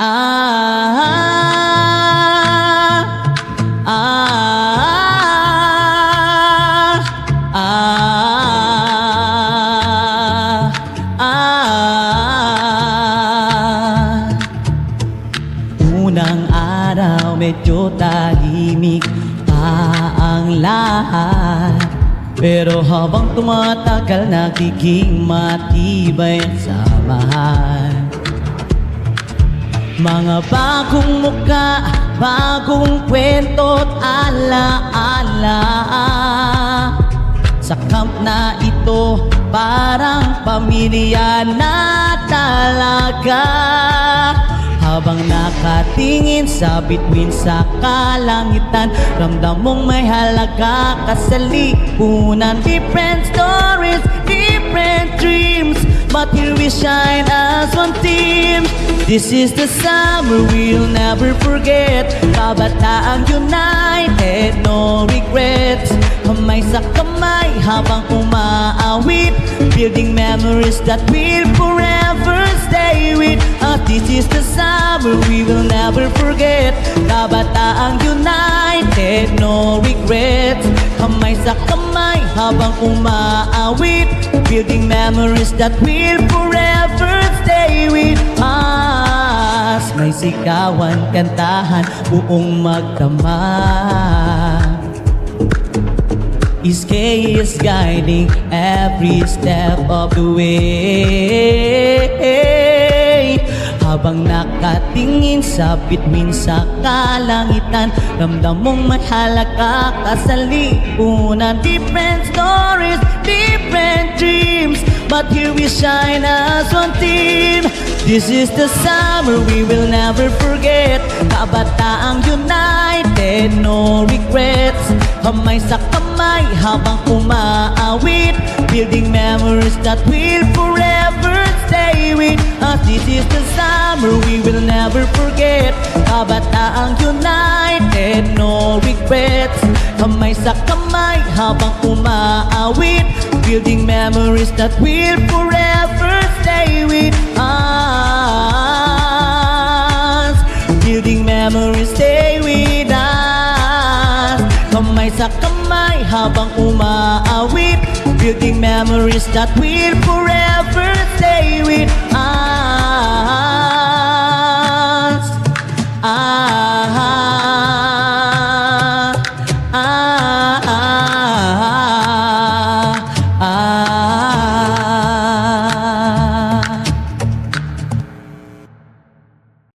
Unang araw medyo tahimik pa ang lahat, pero habang tumatagal nagiging matibay ang samahan. Mga bagong muka, bagong kwento't alaala. Sa camp na ito, parang pamilya na talaga. Habang nakatingin sa bituin sa kalangitan, ramdam mong may halaga ka sa lipunan. Different stories, different dreams, but here we shine as one team. This is the summer we'll never forget. Kabataang united, no regrets. Kamay sa kamay habang umaawit, building memories that will forever stay with us. This is the summer we will never forget. Kabataang united, no regrets. Kamay sa kamay habang umaawit, building memories that will forever stay with us. May sigawan, kantahan, buong magdamag. SK is guiding every step of the way. Habang nakatingin sa bituin sa kalangitan, ramdam mong may halaga ka sa lipunan. Different stories, different dreams, but here we shine as one team. This is the summer we will never forget. Kabataang united, no regrets. Kamay sa kamay habang umaawit, building memories that will forever stay with us. This is the summer we will never forget. Kabataang united, no regrets. Kamay sa kamay habang umaawit, building memories that will forever stay with us. Building memories stay with us. Kamay sa kamay habang umaawit, building memories that will forever stay with